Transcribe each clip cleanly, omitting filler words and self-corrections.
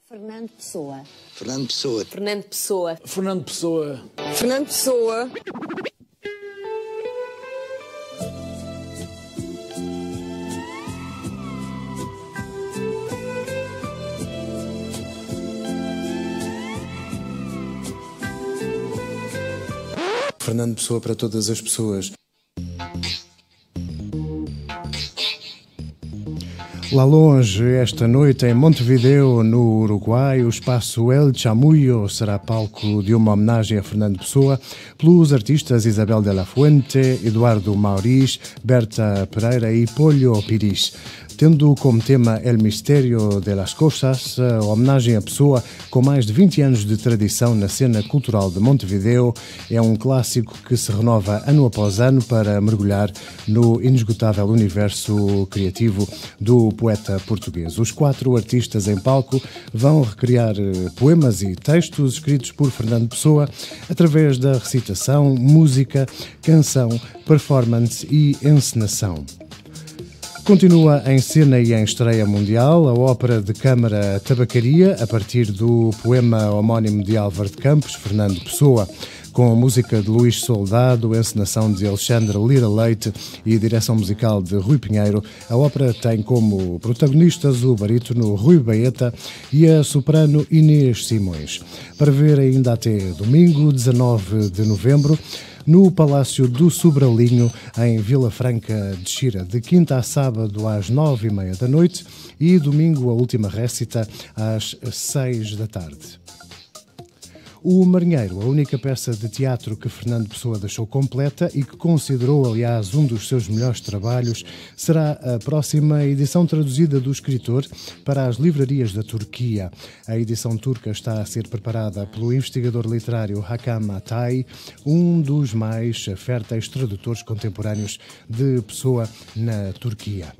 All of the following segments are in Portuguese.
Fernando Pessoa. Fernando Pessoa. Fernando Pessoa. Fernando Pessoa. Fernando Pessoa. Fernando Pessoa para todas as pessoas. Lá longe, esta noite em Montevideo, no Uruguai, o espaço El Chamullo será palco de uma homenagem a Fernando Pessoa pelos artistas Isabel de la Fuente, Eduardo Mauriz, Berta Pereira e Pollo Piris. Tendo como tema El Mistério de las Cosas, a homenagem à pessoa com mais de 20 anos de tradição na cena cultural de Montevideo, é um clássico que se renova ano após ano para mergulhar no inesgotável universo criativo do poeta português. Os 4 artistas em palco vão recriar poemas e textos escritos por Fernando Pessoa através da recitação, música, canção, performance e encenação. Continua em cena e em estreia mundial a ópera de câmara Tabacaria, a partir do poema homónimo de Álvaro de Campos, Fernando Pessoa, com música de Luís Soldado, encenação de Alexandre Lira Leite e direção musical de Rui Pinheiro. A ópera tem como protagonistas o barítono Rui Baeta e a soprano Inês Simões. Para ver ainda até domingo, 19 de novembro, no Palácio do Sobralinho, em Vila Franca de Xira, de quinta a sábado às 9h30 da noite e domingo a última récita às 6 da tarde. O Marinheiro, a única peça de teatro que Fernando Pessoa deixou completa e que considerou, aliás, um dos seus melhores trabalhos, será a próxima edição traduzida do escritor para as livrarias da Turquia. A edição turca está a ser preparada pelo investigador literário Hakan Atay, um dos mais férteis tradutores contemporâneos de Pessoa na Turquia.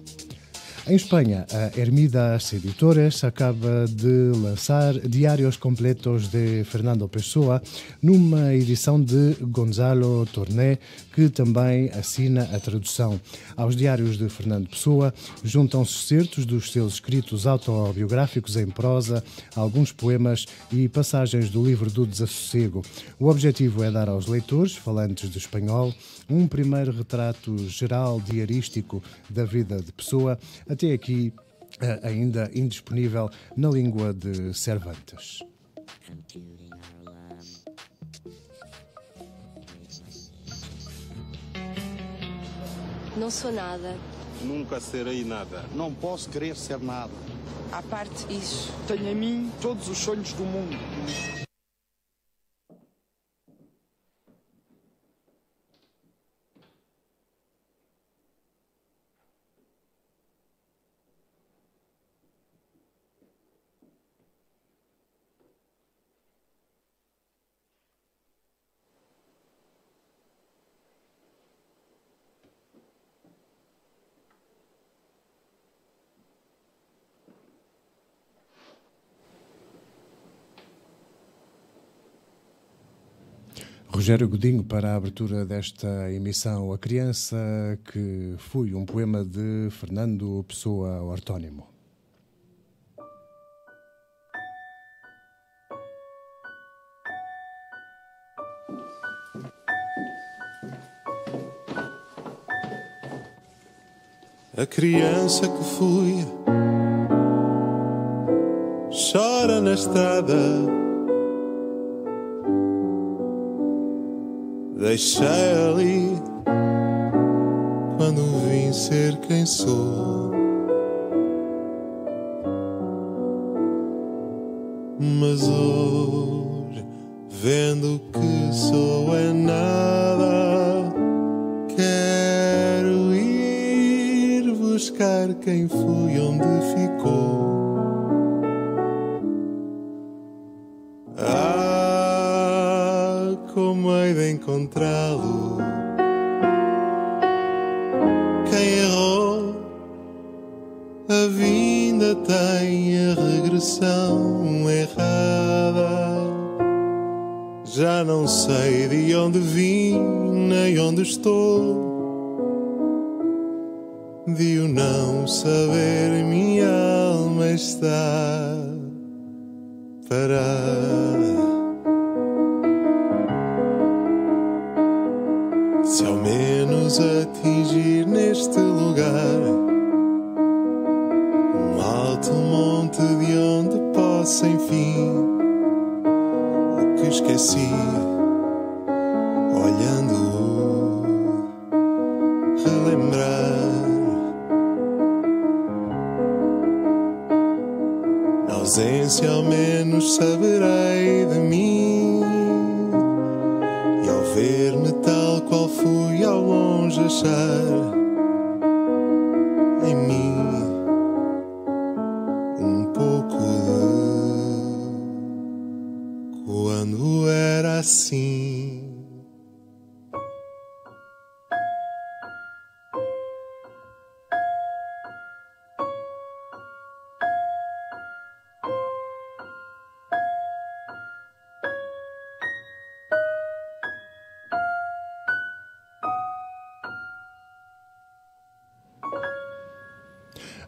Em Espanha, a Hermidas Editores acaba de lançar Diários Completos de Fernando Pessoa, numa edição de Gonzalo Torné, que também assina a tradução. Aos diários de Fernando Pessoa juntam-se excertos dos seus escritos autobiográficos em prosa, alguns poemas e passagens do livro do Desassossego. O objetivo é dar aos leitores, falantes de espanhol, um primeiro retrato geral diarístico da vida de Pessoa, até aqui ainda indisponível na língua de Cervantes. Não sou nada. Nunca serei nada. Não posso querer ser nada. À parte isso. Tenho em mim todos os sonhos do mundo. Rogério Godinho para a abertura desta emissão A Criança que Fui, um poema de Fernando Pessoa Ortónimo. A criança que fui chora na estrada. Deixei ali quando vim ser quem sou. Mas hoje, vendo que sou é nada, quero ir buscar quem fui onde ficou. Como hei de encontrá-lo? Quem errou, a vinda tem a regressão errada. Já não sei de onde vim, nem onde estou. De o não saber, minha alma está parar. Se ao menos atingir neste lugar um alto monte de onde possa enfim o que esqueci, olhando-o relembrar. Na ausência ao menos saberei de mim, e ao ver-me tal qual fui ao longe achar em mim um pouco de quando era assim.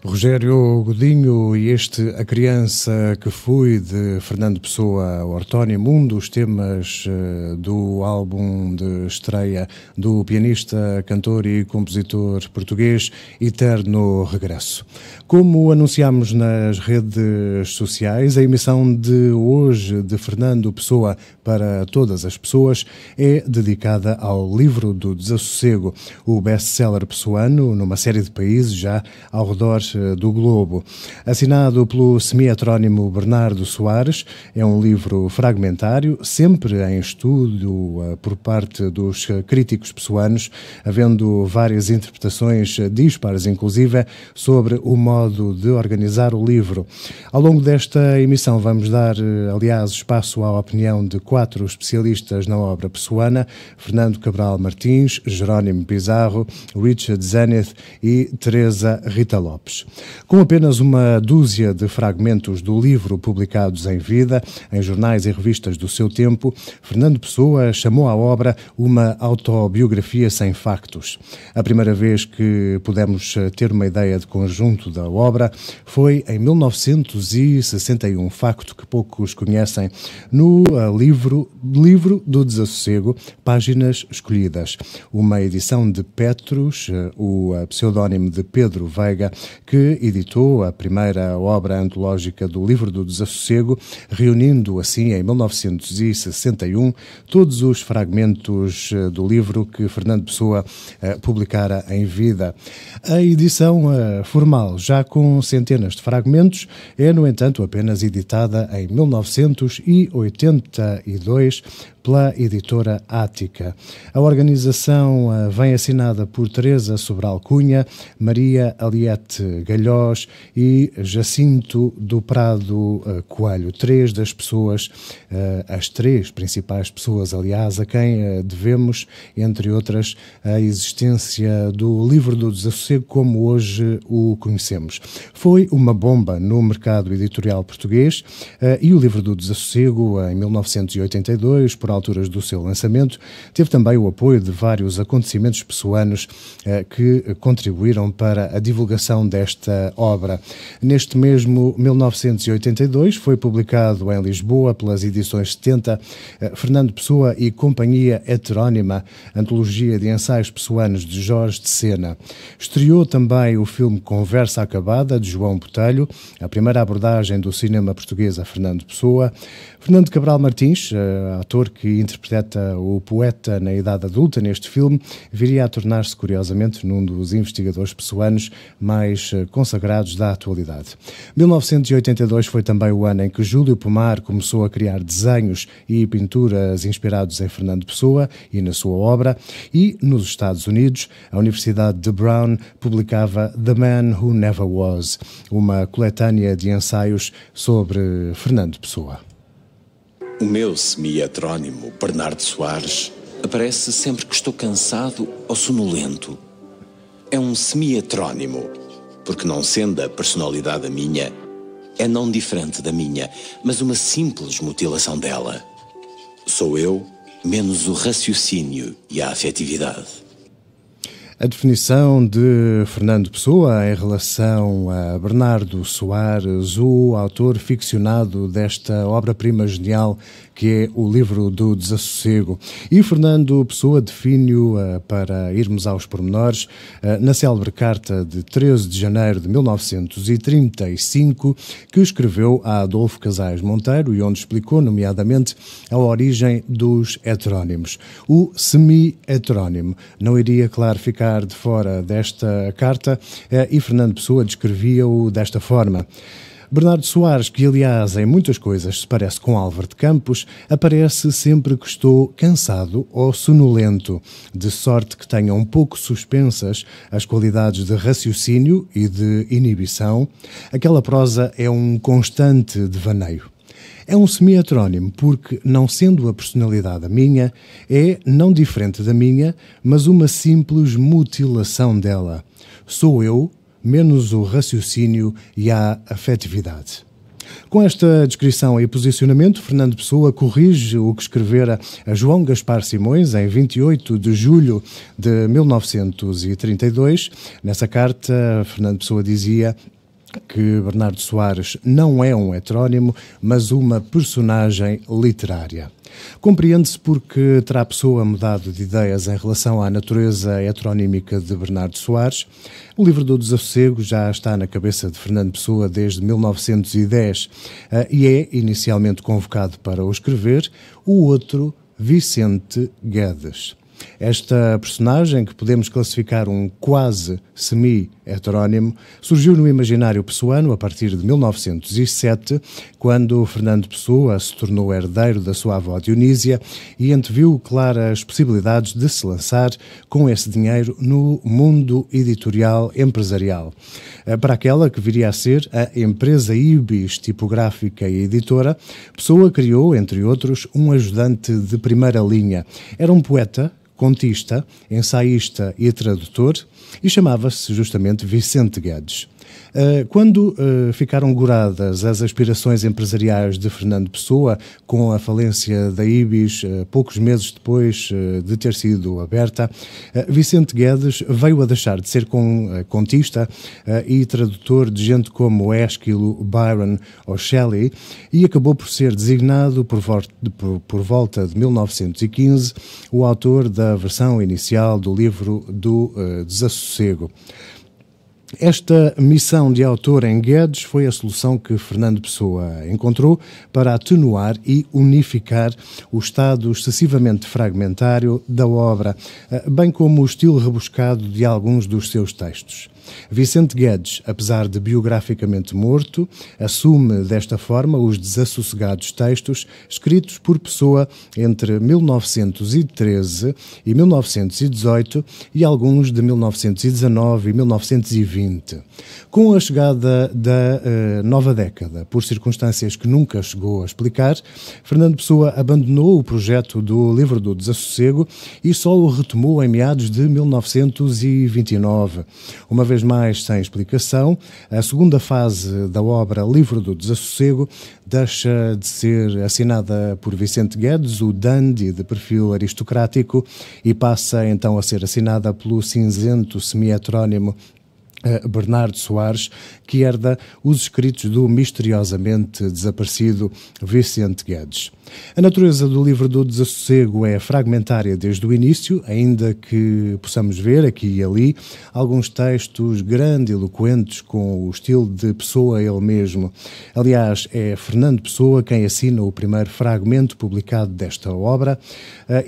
Rogério Godinho e este A Criança que Fui, de Fernando Pessoa Ortónimo, um dos temas do álbum de estreia do pianista, cantor e compositor português Eterno Regresso. Como anunciámos nas redes sociais, a emissão de hoje de Fernando Pessoa para todas as pessoas é dedicada ao Livro do Desassossego, o best-seller pessoano numa série de países já ao redor do globo. Assinado pelo semi-heterónimo Bernardo Soares, é um livro fragmentário, sempre em estudo por parte dos críticos pessoanos, havendo várias interpretações dispares, inclusive, sobre o modo de organizar o livro. Ao longo desta emissão vamos dar, aliás, espaço à opinião de 4 especialistas na obra pessoana: Fernando Cabral Martins, Jerónimo Pizarro, Richard Zenith e Teresa Rita Lopes. Com apenas uma dúzia de fragmentos do livro publicados em vida, em jornais e revistas do seu tempo, Fernando Pessoa chamou à obra uma autobiografia sem factos. A primeira vez que pudemos ter uma ideia de conjunto da obra foi em 1961, facto que poucos conhecem, no livro do Desassossego, Páginas Escolhidas, uma edição de Petrus, o pseudónimo de Pedro Veiga, que editou a primeira obra antológica do Livro do Desassossego, reunindo assim em 1961 todos os fragmentos do livro que Fernando Pessoa publicara em vida. A edição formal, já com centenas de fragmentos, é, no entanto, apenas editada em 1982 pela editora Ática. A organização vem assinada por Teresa Sobral Cunha, Maria Aliette Galhós e Jacinto do Prado Coelho, 3 das pessoas, as 3 principais pessoas, aliás, a quem devemos, entre outras, a existência do Livro do Desassossego como hoje o conhecemos. Foi uma bomba no mercado editorial português e o Livro do Desassossego, em 1982, por alturas do seu lançamento, teve também o apoio de vários acontecimentos pessoanos que contribuíram para a divulgação desta obra. Neste mesmo 1982 foi publicado em Lisboa, pelas edições 70, Fernando Pessoa e Companhia Heterónima, antologia de ensaios pessoanos de Jorge de Sena. Estreou também o filme Conversa Acabada, de João Botelho, a primeira abordagem do cinema português a Fernando Pessoa. Fernando Cabral Martins, ator que interpreta o poeta na idade adulta neste filme, viria a tornar-se, curiosamente, num dos investigadores pessoanos mais consagrados da atualidade. 1982 foi também o ano em que Júlio Pomar começou a criar desenhos e pinturas inspirados em Fernando Pessoa e na sua obra, e, nos Estados Unidos, a Universidade de Brown publicava The Man Who Never Was, uma coletânea de ensaios sobre Fernando Pessoa. O meu semi-heterónimo, Bernardo Soares, aparece sempre que estou cansado ou sonolento. É um semi-heterónimo, porque, não sendo a personalidade a minha, é não diferente da minha, mas uma simples mutilação dela. Sou eu, menos o raciocínio e a afetividade. A definição de Fernando Pessoa em relação a Bernardo Soares, o autor ficcionado desta obra-prima genial que é o livro do Desassossego. E Fernando Pessoa define-o, para irmos aos pormenores, na célebre carta de 13 de janeiro de 1935, que escreveu a Adolfo Casais Monteiro e onde explicou, nomeadamente, a origem dos heterónimos. O semi-heterónimo não iria, claro, ficar de fora desta carta e Fernando Pessoa descrevia-o desta forma. Bernardo Soares, que aliás em muitas coisas se parece com Álvaro de Campos, aparece sempre que estou cansado ou sonolento, de sorte que tenha um pouco suspensas as qualidades de raciocínio e de inibição. Aquela prosa é um constante devaneio. É um semi-heterónimo porque, não sendo a personalidade a minha, é não diferente da minha, mas uma simples mutilação dela. Sou eu, menos o raciocínio e a afetividade. Com esta descrição e posicionamento, Fernando Pessoa corrige o que escrevera a João Gaspar Simões em 28 de julho de 1932. Nessa carta, Fernando Pessoa dizia que Bernardo Soares não é um heterónimo, mas uma personagem literária. Compreende-se porque terá Pessoa mudado de ideias em relação à natureza heteronímica de Bernardo Soares. O livro do Desassossego já está na cabeça de Fernando Pessoa desde 1910 e é inicialmente convocado para o escrever o outro Vicente Guedes. Esta personagem, que podemos classificar um quase semi-heterónimo, surgiu no imaginário pessoano a partir de 1907, quando Fernando Pessoa se tornou herdeiro da sua avó Dionísia e anteviu claras possibilidades de se lançar com esse dinheiro no mundo editorial empresarial. Para aquela que viria a ser a empresa Ibis Tipográfica e Editora, Pessoa criou, entre outros, um ajudante de primeira linha. Era um poeta, contista, ensaísta e tradutor, e chamava-se justamente Vicente Guedes. Quando ficaram goradas as aspirações empresariais de Fernando Pessoa, com a falência da Ibis, poucos meses depois de ter sido aberta, Vicente Guedes veio a deixar de ser contista e tradutor de gente como Ésquilo, Byron ou Shelley e acabou por ser designado, por volta de 1915, o autor da versão inicial do livro do Desassossego. Esta missão de autor em Guedes foi a solução que Fernando Pessoa encontrou para atenuar e unificar o estado excessivamente fragmentário da obra, bem como o estilo rebuscado de alguns dos seus textos. Vicente Guedes, apesar de biograficamente morto, assume desta forma os desassossegados textos escritos por Pessoa entre 1913 e 1918 e alguns de 1919 e 1920. Com a chegada da nova década, por circunstâncias que nunca chegou a explicar, Fernando Pessoa abandonou o projeto do livro do Desassossego e só o retomou em meados de 1929. Uma vez mais sem explicação, a segunda fase da obra Livro do Desassossego deixa de ser assinada por Vicente Guedes, o dandy de perfil aristocrático, e passa então a ser assinada pelo cinzento semi-heterónimo Bernardo Soares, que herda os escritos do misteriosamente desaparecido Vicente Guedes. A natureza do livro do Desassossego é fragmentária desde o início, ainda que possamos ver aqui e ali alguns textos grandiloquentes com o estilo de Pessoa ele mesmo. Aliás, é Fernando Pessoa quem assina o primeiro fragmento publicado desta obra,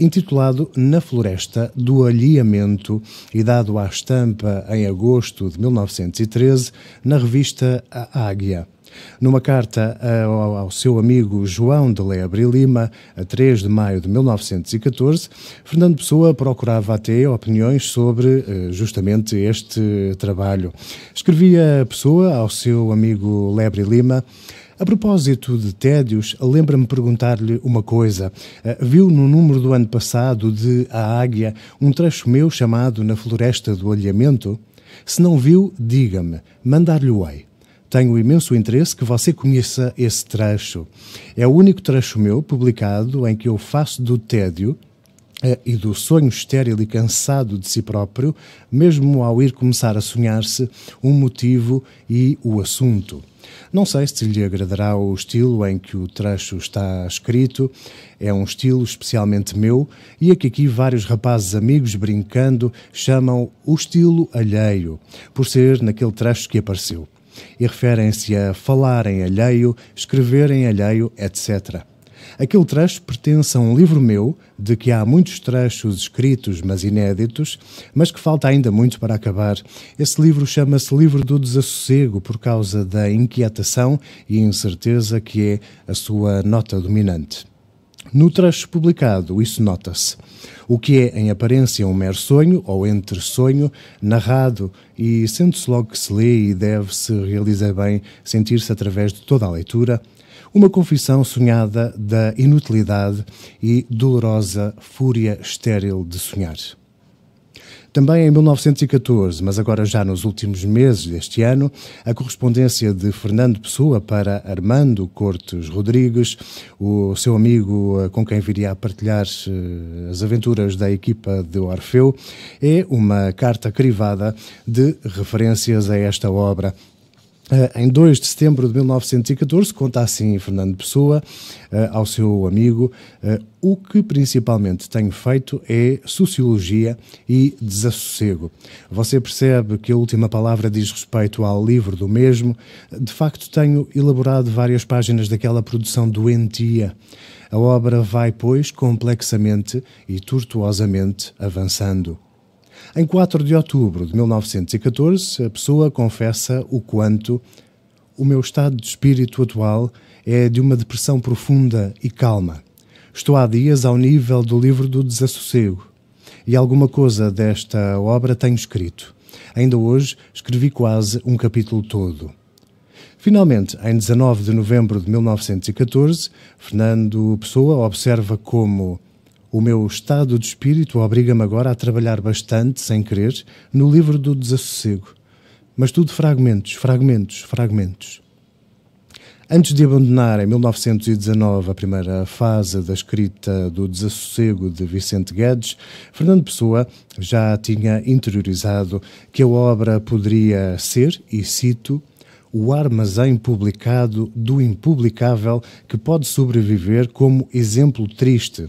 intitulado Na Floresta do Alheamento e dado à estampa em agosto de 1913 na revista A Águia. Numa carta ao seu amigo João de Lebre e Lima, a 3 de maio de 1914, Fernando Pessoa procurava até opiniões sobre justamente este trabalho. Escrevia Pessoa ao seu amigo Lebre e Lima: a propósito de tédios, lembra-me perguntar-lhe uma coisa. Viu no número do ano passado de A Águia um trecho meu chamado Na Floresta do Alheamento? Se não viu, diga-me, mandar-lhe-ei. Tenho imenso interesse que você conheça esse trecho. É o único trecho meu publicado em que eu faço do tédio e do sonho estéril e cansado de si próprio, mesmo ao ir começar a sonhar-se um motivo e o assunto. Não sei se lhe agradará o estilo em que o trecho está escrito, é um estilo especialmente meu e a que aqui vários rapazes amigos brincando chamam o estilo alheio, por ser naquele trecho que apareceu. E referem-se a falar em alheio, escrever em alheio, etc. Aquele trecho pertence a um livro meu, de que há muitos trechos escritos, mas inéditos, mas que falta ainda muito para acabar. Esse livro chama-se Livro do Desassossego, por causa da inquietação e incerteza que é a sua nota dominante. No trecho publicado, isso nota-se. O que é, em aparência, um mero sonho, ou entre sonho, narrado, e sente-se logo que se lê e deve-se realizar bem sentir-se através de toda a leitura, uma confissão sonhada da inutilidade e dolorosa fúria estéril de sonhar. Também em 1914, mas agora já nos últimos meses deste ano, a correspondência de Fernando Pessoa para Armando Cortes Rodrigues, o seu amigo com quem viria a partilhar as aventuras da equipa de Orfeu, é uma carta crivada de referências a esta obra. Em 2 de setembro de 1914, conta assim Fernando Pessoa ao seu amigo: o que principalmente tenho feito é sociologia e desassossego. Você percebe que a última palavra diz respeito ao livro do mesmo. De facto, tenho elaborado várias páginas daquela produção doentia. A obra vai, pois, complexamente e tortuosamente avançando. Em 4 de outubro de 1914, a Pessoa confessa o quanto o meu estado de espírito atual é de uma depressão profunda e calma. Estou há dias ao nível do livro do desassossego e alguma coisa desta obra tenho escrito. Ainda hoje escrevi quase um capítulo todo. Finalmente, em 19 de novembro de 1914, Fernando Pessoa observa como o meu estado de espírito obriga-me agora a trabalhar bastante, sem querer, no livro do desassossego. Mas tudo fragmentos, fragmentos, fragmentos. Antes de abandonar, em 1919, a primeira fase da escrita do Desassossego de Vicente Guedes, Fernando Pessoa já tinha interiorizado que a obra poderia ser, e cito, o armazém publicado do impublicável que pode sobreviver como exemplo triste.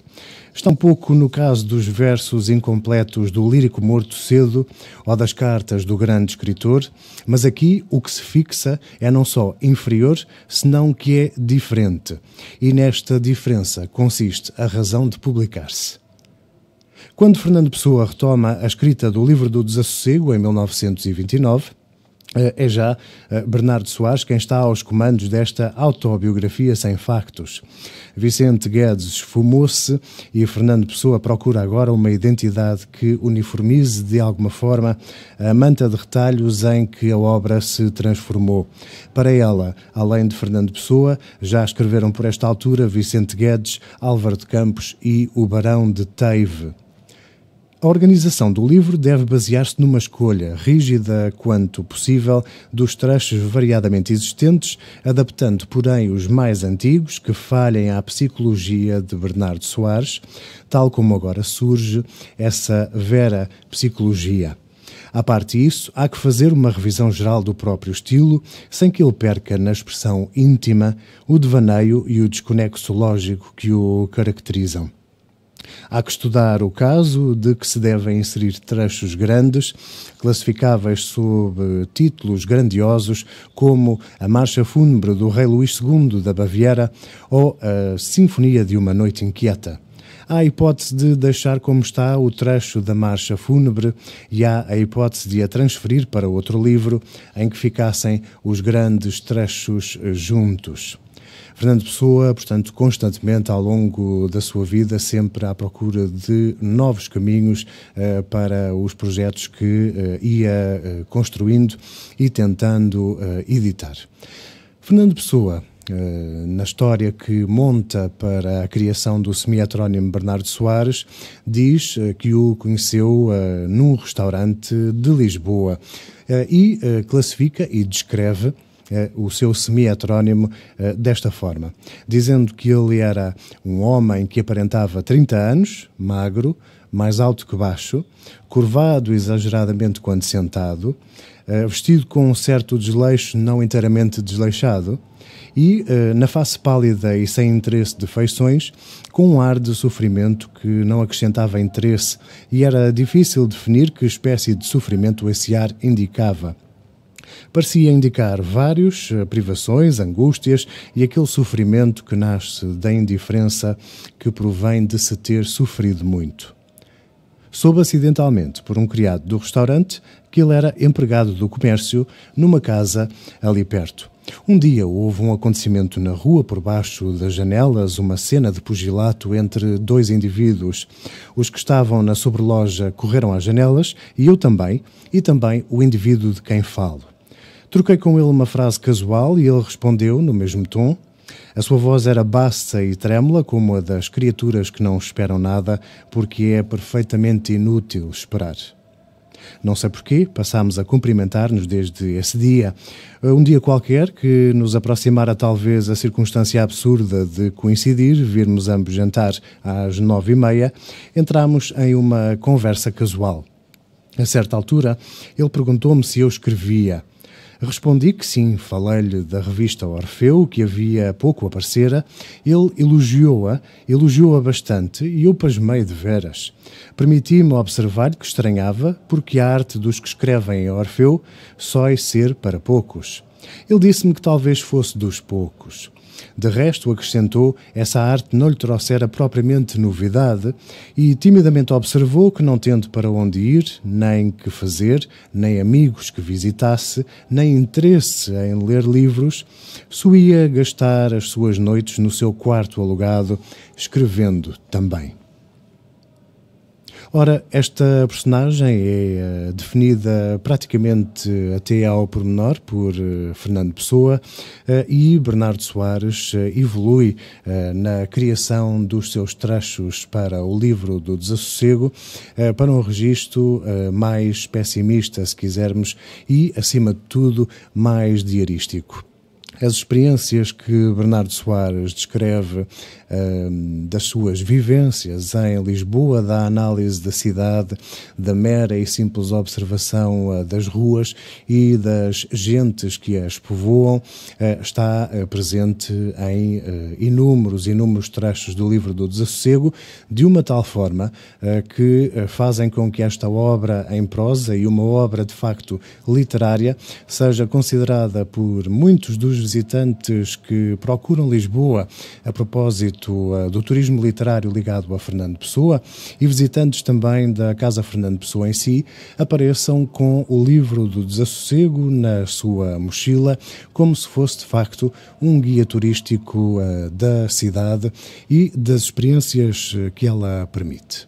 Está um pouco no caso dos versos incompletos do Lírico Morto Cedo ou das cartas do grande escritor, mas aqui o que se fixa é não só inferior, senão que é diferente. E nesta diferença consiste a razão de publicar-se. Quando Fernando Pessoa retoma a escrita do Livro do Desassossego, em 1929, é já Bernardo Soares quem está aos comandos desta autobiografia sem factos. Vicente Guedes esfumou-se e Fernando Pessoa procura agora uma identidade que uniformize de alguma forma a manta de retalhos em que a obra se transformou. Para ela, além de Fernando Pessoa, já escreveram por esta altura Vicente Guedes, Álvaro de Campos e o Barão de Teive. A organização do livro deve basear-se numa escolha rígida quanto possível dos trechos variadamente existentes, adaptando, porém, os mais antigos que falhem à psicologia de Bernardo Soares, tal como agora surge essa vera psicologia. À parte disso, há que fazer uma revisão geral do próprio estilo, sem que ele perca na expressão íntima o devaneio e o desconexo lógico que o caracterizam. Há que estudar o caso de que se devem inserir trechos grandes, classificáveis sob títulos grandiosos como a Marcha Fúnebre do Rei Luís II da Baviera ou a Sinfonia de uma Noite Inquieta. Há a hipótese de deixar como está o trecho da Marcha Fúnebre e há a hipótese de a transferir para outro livro em que ficassem os grandes trechos juntos. Fernando Pessoa, portanto, constantemente ao longo da sua vida, sempre à procura de novos caminhos para os projetos que ia construindo e tentando editar. Fernando Pessoa, na história que monta para a criação do semi-heterónimo Bernardo Soares, diz que o conheceu num restaurante de Lisboa e classifica e descreve o seu semi-heterónimo desta forma, dizendo que ele era um homem que aparentava 30 anos, magro, mais alto que baixo, curvado exageradamente quando sentado, vestido com um certo desleixo não inteiramente desleixado, e, na face pálida e sem interesse de feições, com um ar de sofrimento que não acrescentava interesse, e era difícil definir que espécie de sofrimento esse ar indicava. Parecia indicar vários, privações, angústias e aquele sofrimento que nasce da indiferença que provém de se ter sofrido muito. Soube acidentalmente, por um criado do restaurante, que ele era empregado do comércio numa casa ali perto. Um dia houve um acontecimento na rua, por baixo das janelas, uma cena de pugilato entre dois indivíduos. Os que estavam na sobreloja correram às janelas, e eu também, e também o indivíduo de quem falo. Troquei com ele uma frase casual e ele respondeu no mesmo tom. A sua voz era bassa e trêmula, como a das criaturas que não esperam nada, porque é perfeitamente inútil esperar. Não sei porquê, passámos a cumprimentar-nos desde esse dia. Um dia qualquer que nos aproximara talvez a circunstância absurda de coincidir, virmos ambos jantar às 9h30, entramos em uma conversa casual. A certa altura, ele perguntou-me se eu escrevia. Respondi que sim, falei-lhe da revista Orfeu, que havia pouco aparecera. Ele elogiou-a bastante e eu pasmei de veras. Permiti-me observar que estranhava, porque a arte dos que escrevem em Orfeu só é ser para poucos. Ele disse-me que talvez fosse dos poucos. De resto, acrescentou, essa arte não lhe trouxera propriamente novidade e timidamente observou que, não tendo para onde ir, nem que fazer, nem amigos que visitasse, nem interesse em ler livros, só ia gastar as suas noites no seu quarto alugado, escrevendo também. Ora, esta personagem é definida praticamente até ao pormenor por Fernando Pessoa e Bernardo Soares evolui na criação dos seus trechos para o livro do Desassossego para um registro mais pessimista, se quisermos, e, acima de tudo, mais diarístico. As experiências que Bernardo Soares descreve das suas vivências em Lisboa, da análise da cidade, da mera e simples observação das ruas e das gentes que as povoam, está presente em inúmeros trechos do livro do Desassossego, de uma tal forma que fazem com que esta obra em prosa e uma obra de facto literária seja considerada por muitos dos visitantes que procuram Lisboa a propósito do turismo literário ligado a Fernando Pessoa e visitantes também da Casa Fernando Pessoa em si, apareçam com o livro do Desassossego na sua mochila, como se fosse de facto um guia turístico da cidade e das experiências que ela permite.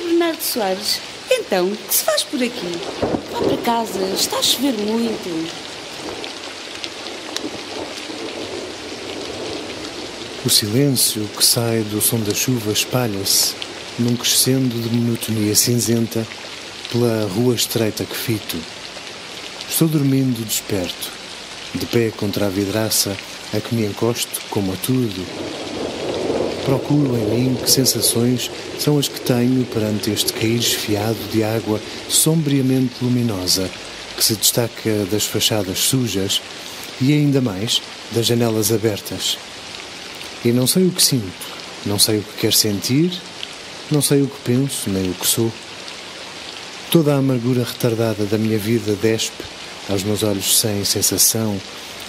Bernardo Soares, então, o que se faz por aqui? Vá para casa, está a chover muito. O silêncio que sai do som da chuva espalha-se, num crescendo de monotonia cinzenta, pela rua estreita que fito. Estou dormindo desperto, de pé contra a vidraça a que me encosto como a tudo. Procuro em mim que sensações são as que tenho perante este cair esfiado de água sombriamente luminosa que se destaca das fachadas sujas e ainda mais das janelas abertas. E não sei o que sinto, não sei o que quero sentir, não sei o que penso, nem o que sou. Toda a amargura retardada da minha vida despe aos meus olhos sem sensação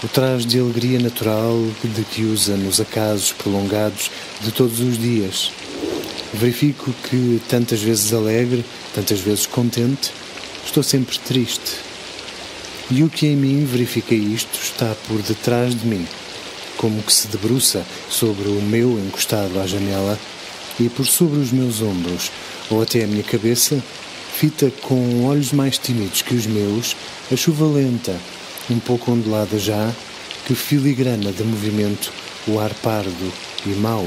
o traje de alegria natural de que usa nos acasos prolongados de todos os dias. Verifico que, tantas vezes alegre, tantas vezes contente, estou sempre triste. E o que em mim verifica isto está por detrás de mim, como que se debruça sobre o meu encostado à janela e por sobre os meus ombros, ou até a minha cabeça, fita com olhos mais tímidos que os meus, a chuva lenta, um pouco ondulada já, que filigrana de movimento o ar pardo e mau.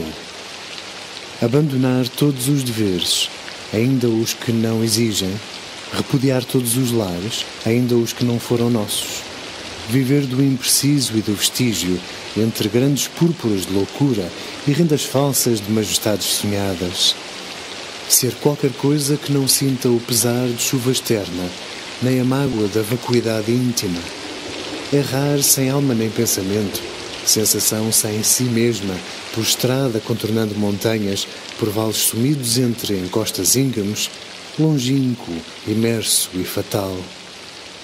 Abandonar todos os deveres, ainda os que não exigem, repudiar todos os lares, ainda os que não foram nossos. Viver do impreciso e do vestígio, entre grandes púrpuras de loucura e rendas falsas de majestades sonhadas. Ser qualquer coisa que não sinta o pesar de chuva externa, nem a mágoa da vacuidade íntima. Errar sem alma nem pensamento, sensação sem si mesma, por estrada contornando montanhas, por vales sumidos entre encostas íngremos, longínquo, imerso e fatal.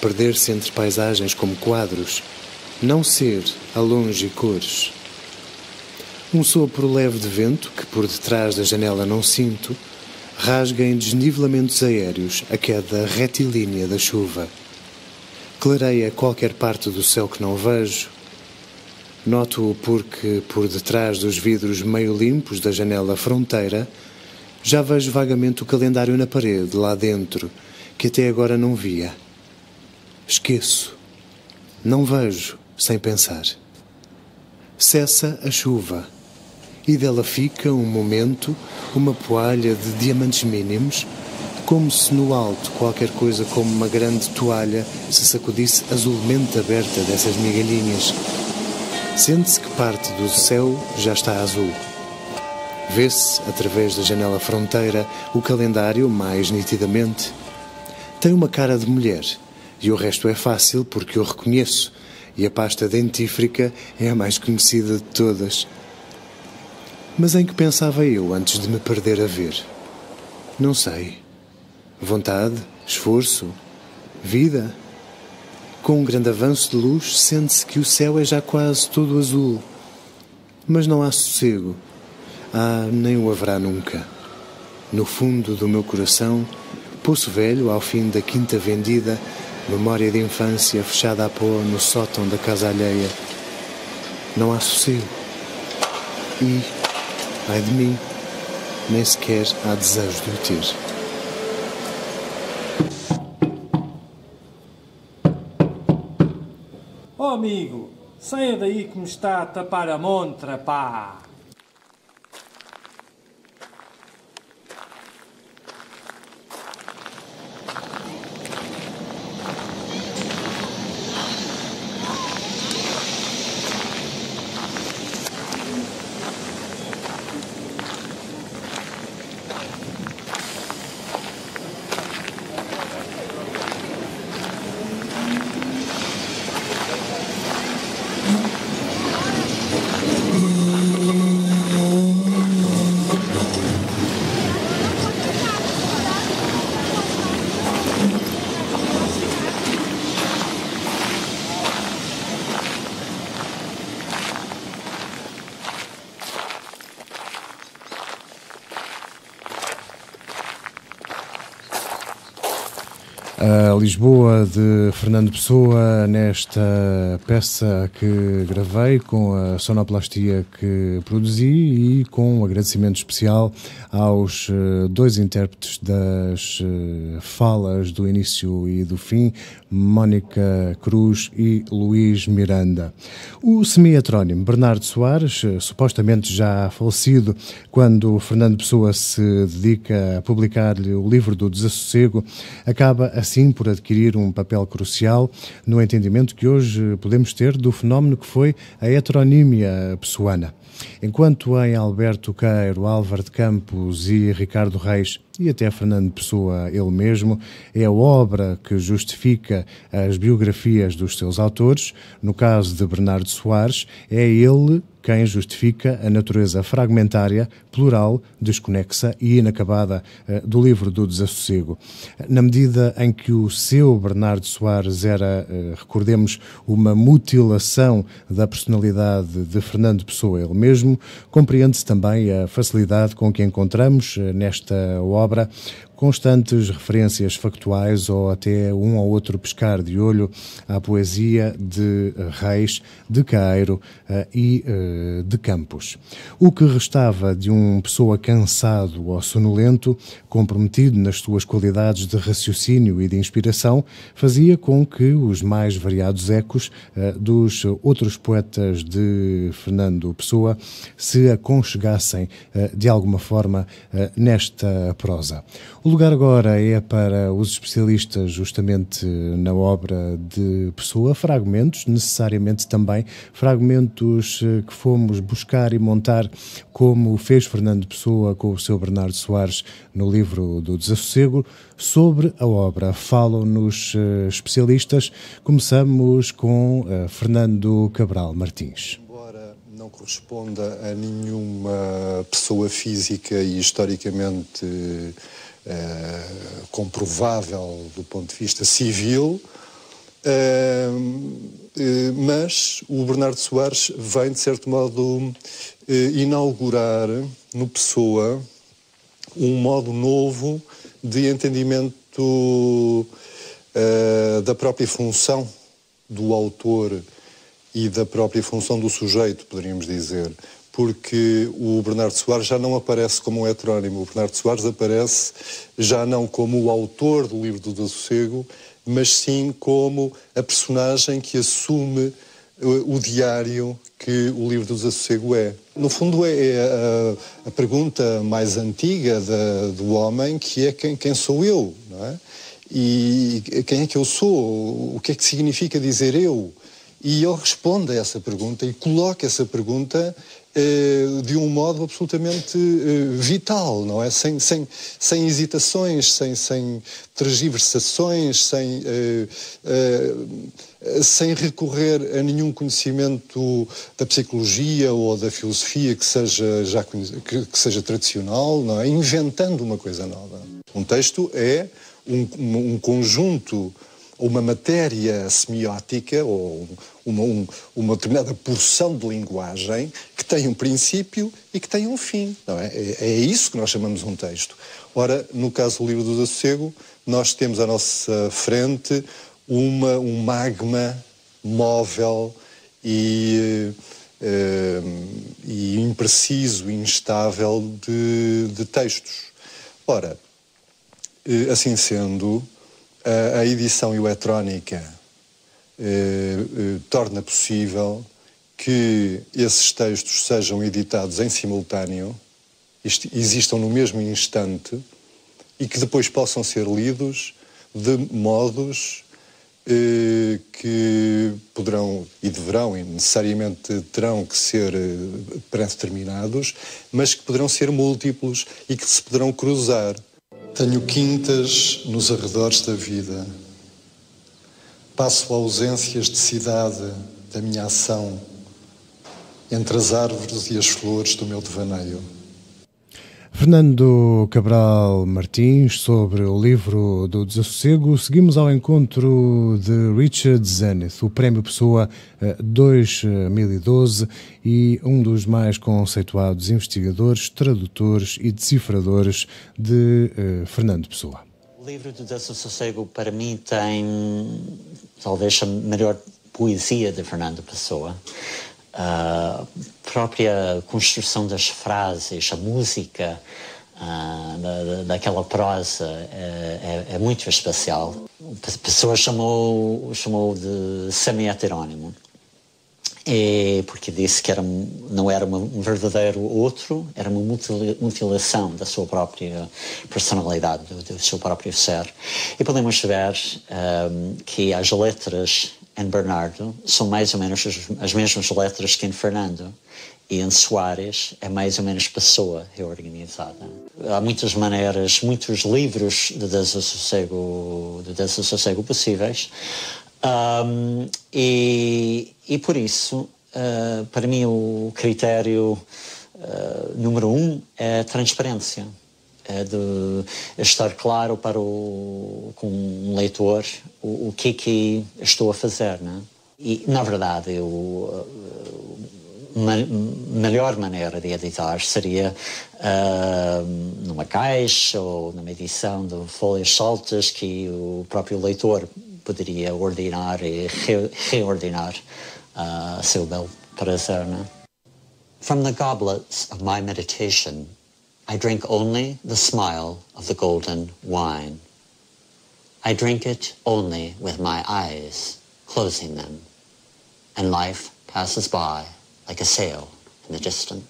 Perder-se entre paisagens como quadros, não ser a longe cores. Um sopro leve de vento, que por detrás da janela não sinto, rasga em desnivelamentos aéreos a queda retilínea da chuva. Clareia qualquer parte do céu que não vejo. Noto-o porque, por detrás dos vidros meio limpos da janela fronteira, já vejo vagamente o calendário na parede, lá dentro, que até agora não via. Esqueço. Não vejo, sem pensar. Cessa a chuva, e dela fica, um momento, uma poalha de diamantes mínimos, como se no alto qualquer coisa como uma grande toalha se sacudisse azulmente aberta dessas migalhinhas. Sente-se que parte do céu já está azul. Vê-se, através da janela fronteira, o calendário mais nitidamente. Tem uma cara de mulher, e o resto é fácil porque eu reconheço, e a pasta dentífrica é a mais conhecida de todas. Mas em que pensava eu antes de me perder a ver? Não sei. Vontade, esforço, vida. Com um grande avanço de luz, sente-se que o céu é já quase todo azul. Mas não há sossego. Nem o haverá nunca. No fundo do meu coração, poço velho ao fim da quinta vendida, memória de infância fechada a pó no sótão da casa alheia. Não há sossego. E, ai de mim, nem sequer há desejo de o ter. Oh amigo, saia daí que me está a tapar a montra, pá! A Lisboa de Fernando Pessoa, nesta peça que gravei com a sonoplastia que produzi e com um agradecimento especial aos dois intérpretes das falas do início e do fim, Mónica Cruz e Luís Miranda. O semi-heterónimo Bernardo Soares, supostamente já falecido, quando Fernando Pessoa se dedica a publicar-lhe o livro do Desassossego, acaba assim por adquirir um papel crucial no entendimento que hoje podemos ter do fenómeno que foi a heteronímia pessoana. Enquanto em Alberto Queiro, Álvaro de Campos e Ricardo Reis, e até Fernando Pessoa ele mesmo, é a obra que justifica as biografias dos seus autores, no caso de Bernardo Soares, é ele quem justifica a natureza fragmentária, plural, desconexa e inacabada do livro do Desassossego. Na medida em que o seu Bernardo Soares era, recordemos, uma mutilação da personalidade de Fernando Pessoa ele mesmo, compreende-se também a facilidade com que encontramos nesta obra constantes referências factuais ou até um ou outro pescar de olho à poesia de Reis, de Queiro e de Campos. O que restava de um Pessoa cansado ou sonolento, comprometido nas suas qualidades de raciocínio e de inspiração, fazia com que os mais variados ecos dos outros poetas de Fernando Pessoa se aconchegassem de alguma forma nesta prosa. O lugar agora é para os especialistas justamente na obra de Pessoa, fragmentos, necessariamente também fragmentos que fomos buscar e montar, como fez Fernando Pessoa com o seu Bernardo Soares no livro do Desassossego. Sobre a obra falam-nos especialistas. Começamos com Fernando Cabral Martins. Embora não corresponda a nenhuma pessoa física e historicamente comprovável do ponto de vista civil, mas o Bernardo Soares vem, de certo modo, inaugurar no Pessoa um modo novo de entendimento da própria função do autor e da própria função do sujeito, poderíamos dizer. Porque o Bernardo Soares já não aparece como um heterónimo. O Bernardo Soares aparece já não como o autor do livro do Desassossego, mas sim como a personagem que assume o diário que o livro do Desassossego é. No fundo é a pergunta mais antiga do homem, que é quem sou eu, não é? E quem é que eu sou? O que é que significa dizer eu? E ele responde a essa pergunta e coloca essa pergunta de um modo absolutamente vital, não é? Sem hesitações, sem tergiversações, sem recorrer a nenhum conhecimento da psicologia ou da filosofia que seja tradicional, não é? Inventando uma coisa nova. Um texto é um conjunto, uma matéria semiótica ou uma determinada porção de linguagem que tem um princípio e que tem um fim. Não é? É isso que nós chamamos um texto. Ora, no caso do livro do Desassossego, nós temos à nossa frente um magma móvel e impreciso e instável de textos. Ora, assim sendo, a edição eletrónica torna possível que esses textos sejam editados em simultâneo, existam no mesmo instante e que depois possam ser lidos de modos que poderão e deverão e necessariamente terão que ser pré-determinados, mas que poderão ser múltiplos e que se poderão cruzar. Tenho quintas nos arredores da vida. Passo ausências de cidade da minha ação entre as árvores e as flores do meu devaneio. Fernando Cabral Martins, sobre o livro do Desassossego. Seguimos ao encontro de Richard Zenith, o Prémio Pessoa 2012 e um dos mais conceituados investigadores, tradutores e decifradores de Fernando Pessoa. O livro do Desassossego, para mim, tem talvez a melhor poesia de Fernando Pessoa. A própria construção das frases, a música daquela prosa é muito especial. A pessoa chamou de semi-heterónimo, porque disse que não era um verdadeiro outro, era uma mutilação da sua própria personalidade, do seu próprio ser. E podemos ver que as letras em Bernardo são mais ou menos as mesmas letras que em Fernando, e em Soares é mais ou menos Pessoa reorganizada. Há muitas maneiras, muitos livros de desassossego possíveis, e por isso, para mim, o critério número 1 é a transparência. É de estar claro com um leitor o que estou a fazer, não é? E, na verdade, a melhor maneira de editar seria numa caixa ou numa edição de folhas soltas que o próprio leitor poderia ordenar e reordenar a seu belo prazer, não é? From the goblets of my meditation, I drink only the smile of the golden wine. I drink it only with my eyes, closing them, and life passes by like a sail in the distance.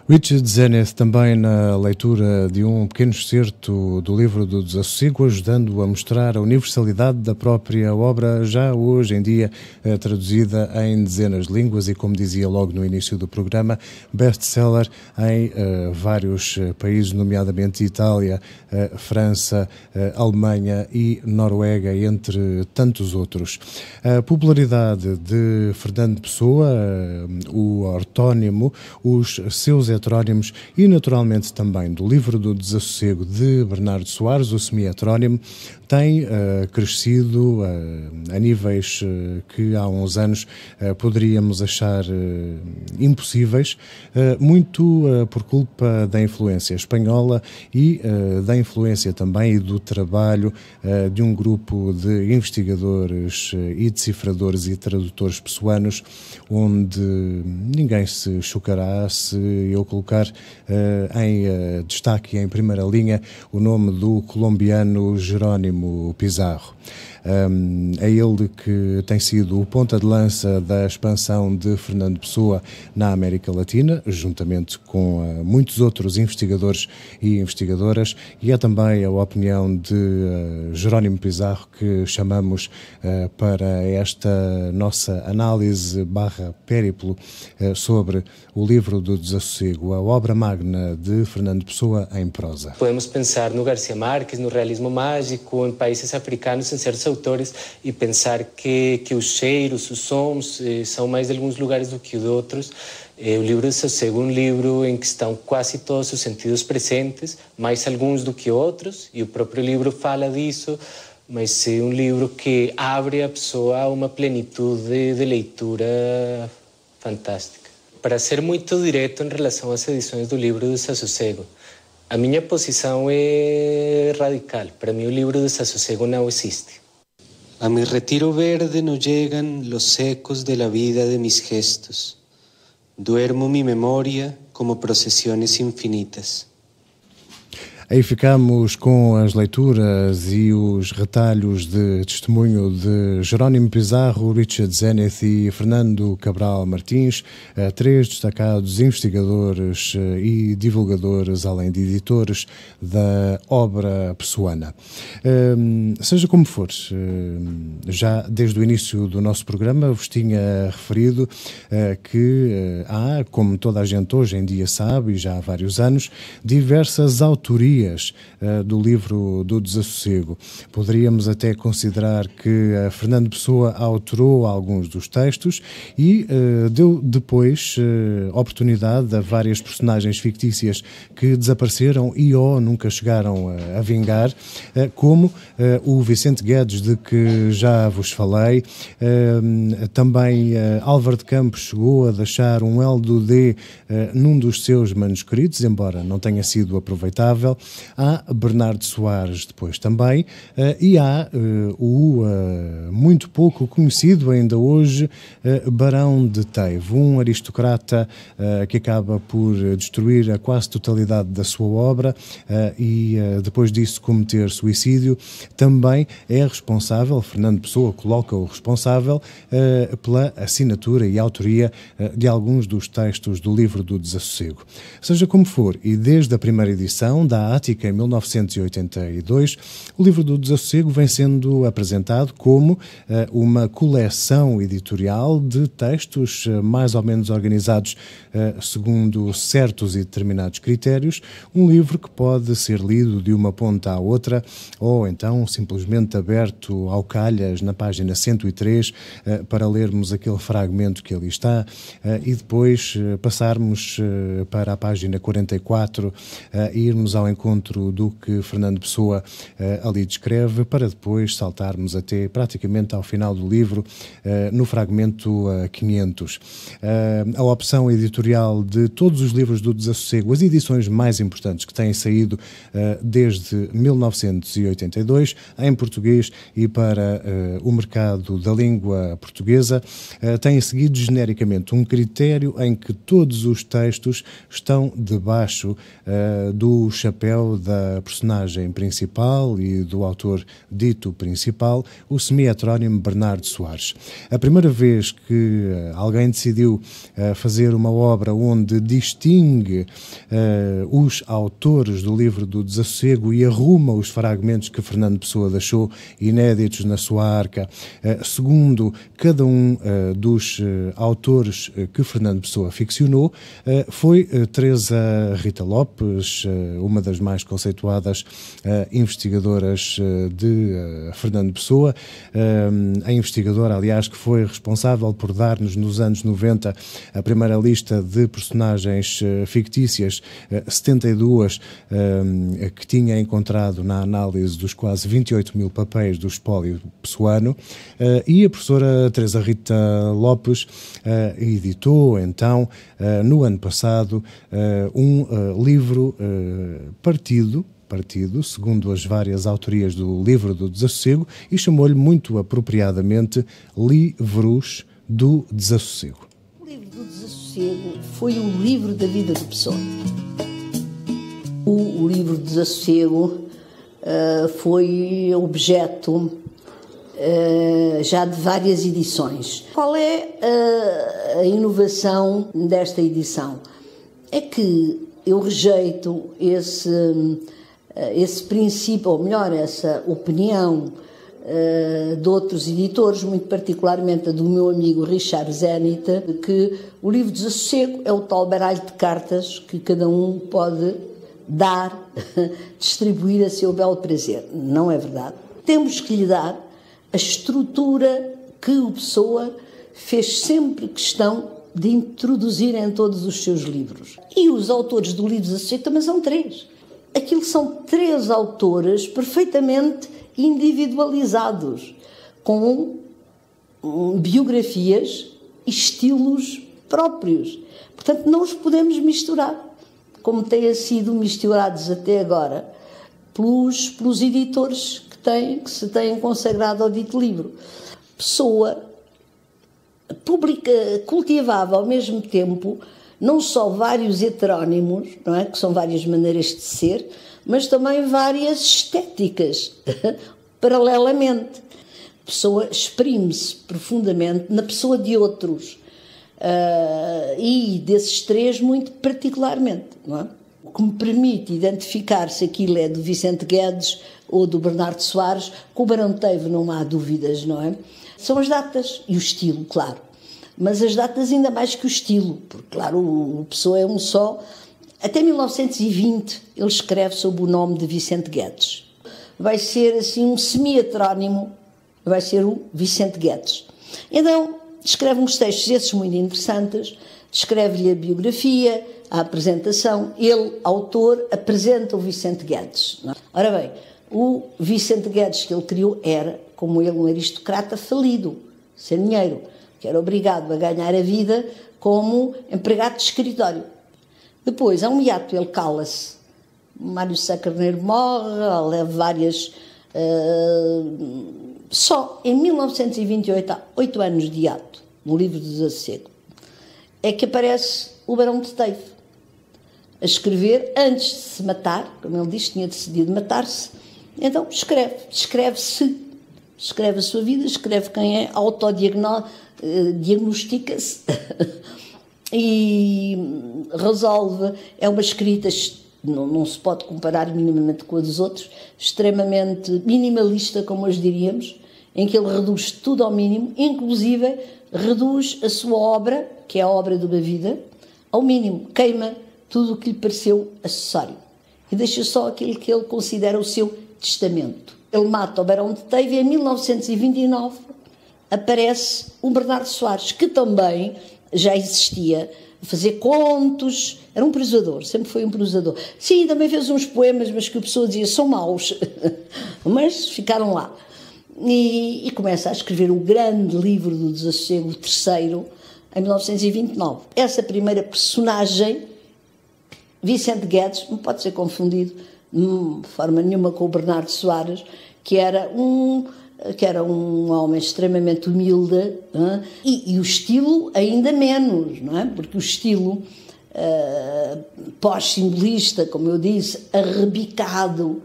Richard Zenith, também na leitura de um pequeno excerto do livro do Desassossego, ajudando a mostrar a universalidade da própria obra, já hoje em dia traduzida em dezenas de línguas e, como dizia logo no início do programa, best-seller em vários países, nomeadamente Itália, França, Alemanha e Noruega, entre tantos outros. A popularidade de Fernando Pessoa, o ortónimo, os seus heterónimos e, naturalmente, também do livro do Desassossego de Bernardo Soares, o semi-heterónimo, tem crescido a níveis que há uns anos poderíamos achar impossíveis, muito por culpa da influência espanhola e da influência também e do trabalho de um grupo de investigadores e decifradores e tradutores pessoanos, onde ninguém se chocará se eu colocar em destaque, em primeira linha, o nome do colombiano Jerónimo Pizarro. É ele que tem sido o ponta de lança da expansão de Fernando Pessoa na América Latina, juntamente com muitos outros investigadores e investigadoras, e é também a opinião de Jerónimo Pizarro que chamamos para esta nossa análise / périplo sobre o livro do Desassossego, a obra magna de Fernando Pessoa em prosa. Podemos pensar no García Márquez, no realismo mágico, em países africanos, em certos autores, e pensar que os cheiros, os sons são mais de alguns lugares do que de outros. O livro do Desassossego é um livro em que estão quase todos os sentidos presentes, mais alguns do que outros, e o próprio livro fala disso, mas é um livro que abre a pessoa a uma plenitude de leitura fantástica. Para ser muito direto em relação às edições do livro do Desassossego, a minha posição é radical. Para mim, o livro do Desassossego não existe. A mi retiro verde no llegan los ecos de la vida de mis gestos. Duermo mi memoria como procesiones infinitas. Aí ficamos com as leituras e os retalhos de testemunho de Jerónimo Pizarro, Richard Zenith e Fernando Cabral Martins, três destacados investigadores e divulgadores, além de editores, da obra pessoana. Seja como for, já desde o início do nosso programa vos tinha referido que há, como toda a gente hoje em dia sabe, e já há vários anos, diversas autorias do livro do Desassossego. Poderíamos até considerar que Fernando Pessoa autorou alguns dos textos e deu depois oportunidade a várias personagens fictícias que desapareceram e ou nunca chegaram a vingar, como o Vicente Guedes, de que já vos falei. Também Álvaro de Campos chegou a deixar um L do D num dos seus manuscritos, embora não tenha sido aproveitável. Há Bernardo Soares depois também, e há o muito pouco conhecido ainda hoje Barão de Teivo, um aristocrata que acaba por destruir a quase totalidade da sua obra e depois disso cometer suicídio. Também é responsável, Fernando Pessoa coloca-o responsável pela assinatura e autoria de alguns dos textos do livro do Desassossego. Seja como for, e desde a primeira edição da Ática, em 1982, o livro do Desassossego vem sendo apresentado como uma coleção editorial de textos mais ou menos organizados segundo certos e determinados critérios, um livro que pode ser lido de uma ponta à outra ou então simplesmente aberto ao calhas na página 103 para lermos aquele fragmento que ali está e depois passarmos para a página 44 e irmos ao encontro encontro do que Fernando Pessoa ali descreve, para depois saltarmos até praticamente ao final do livro, no fragmento 500. A opção editorial de todos os livros do Desassossego, as edições mais importantes que têm saído desde 1982, em português e para o mercado da língua portuguesa, têm seguido genericamente um critério em que todos os textos estão debaixo do chapéu da personagem principal e do autor dito principal, o semi-heterónimo Bernardo Soares. A primeira vez que alguém decidiu fazer uma obra onde distingue os autores do livro do Desassossego e arruma os fragmentos que Fernando Pessoa deixou inéditos na sua arca, segundo cada um dos autores que Fernando Pessoa ficcionou, foi Teresa Rita Lopes, uma das mais conceituadas investigadoras de Fernando Pessoa, a investigadora, aliás, que foi responsável por dar-nos nos anos 90 a primeira lista de personagens fictícias, 72, que tinha encontrado na análise dos quase 28 mil papéis do espólio pessoano, e a professora Teresa Rita Lopes editou, então, no ano passado, um livro partido, segundo as várias autorias do livro do Desassossego, e chamou-lhe muito apropriadamente Livros do Desassossego. O livro do Desassossego foi o livro da vida de Pessoa. O livro do Desassossego foi objeto já de várias edições. Qual é a inovação desta edição? É que eu rejeito esse princípio, ou melhor, essa opinião de outros editores, muito particularmente a do meu amigo Richard Zenit, de que o livro de Desassossego é o tal baralho de cartas que cada um pode dar, distribuir a seu belo prazer. Não é verdade. Temos que lhe dar a estrutura que o Pessoa fez sempre questão de introduzir em todos os seus livros. E os autores do livro de Desassossego também são 3. Aquilo são 3 autores perfeitamente individualizados, com biografias e estilos próprios. Portanto, não os podemos misturar, como têm sido misturados até agora pelos editores que se têm consagrado ao dito livro. Pessoa cultivava ao mesmo tempo não só vários heterónimos, não é? Que são várias maneiras de ser, mas também várias estéticas, paralelamente. A pessoa exprime-se profundamente na pessoa de outros, e desses 3 muito particularmente, não é? O que me permite identificar se aquilo é do Vicente Guedes ou do Bernardo Soares. Com o Barão de Teivo não há dúvidas, não é? São as datas e o estilo, claro. Mas as datas ainda mais que o estilo, porque, claro, o Pessoa é um só. Até 1920 ele escreve sob o nome de Vicente Guedes. Vai ser, assim, um semi-heterónimo, vai ser o Vicente Guedes. Então, escreve uns textos esses muito interessantes, descreve-lhe a biografia, a apresentação. Ele, autor, apresenta o Vicente Guedes. Não é? Ora bem, o Vicente Guedes que ele criou era, como ele, um aristocrata falido, sem dinheiro, que era obrigado a ganhar a vida como empregado de escritório. Depois, há um hiato, ele cala-se. Mário Sá Carneiro morre, leva várias... Só em 1928, há 8 anos de hiato, no livro do Desassossego, é que aparece o Barão de Teivo a escrever antes de se matar, como ele diz, tinha decidido matar-se. Então escreve-se, escreve a sua vida, escreve quem é, autodiagnostica-se e resolve. É uma escrita, não se pode comparar minimamente com a dos outros, extremamente minimalista, como hoje diríamos, em que ele reduz tudo ao mínimo, inclusive reduz a sua obra, que é a obra de uma vida, ao mínimo, queima tudo o que lhe pareceu acessório e deixa só aquilo que ele considera o seu testamento. Ele mata o Barão de Teivo e em 1929 aparece o Bernardo Soares, que também já existia a fazer contos. Era um prosador, sempre foi um prosador. Sim, também fez uns poemas, mas que a pessoa dizia são maus, mas ficaram lá. E começa a escrever o grande livro do Desassossego, o terceiro, em 1929. Essa primeira personagem, Vicente Guedes, não pode ser confundido de forma nenhuma com o Bernardo Soares, que era um homem extremamente humilde, e o estilo ainda menos, não é? Porque o estilo pós-simbolista, como eu disse, arrebicado,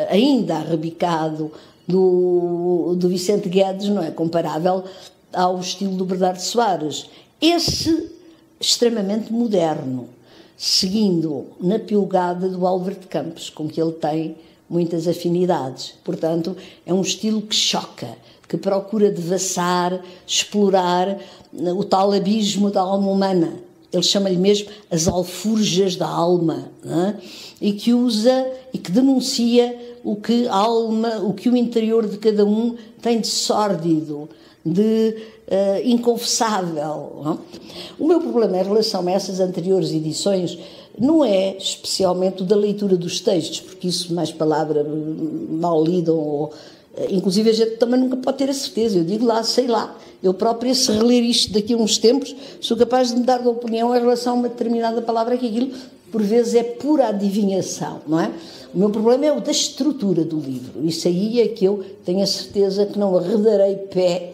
ainda arrebicado, do Vicente Guedes não é comparável ao estilo do Bernardo Soares. Esse extremamente moderno, seguindo na pegada do Álvaro de Campos, com que ele tem muitas afinidades. Portanto, é um estilo que choca, que procura devassar, explorar o tal abismo da alma humana. Ele chama-lhe mesmo as alforjas da alma, não é? E que usa e que denuncia o que a alma, o que o interior de cada um tem de sórdido, de inconfessável. Não? O meu problema em relação a essas anteriores edições não é especialmente o da leitura dos textos, porque isso, mais palavra mal lida, ou inclusive a gente também nunca pode ter a certeza. Eu digo lá, sei lá, eu própria, se reler isto daqui a uns tempos, sou capaz de me dar de opinião em relação a uma determinada palavra, que aquilo por vezes é pura adivinhação, não é? O meu problema é o da estrutura do livro. Isso aí é que eu tenho a certeza que não arredarei pé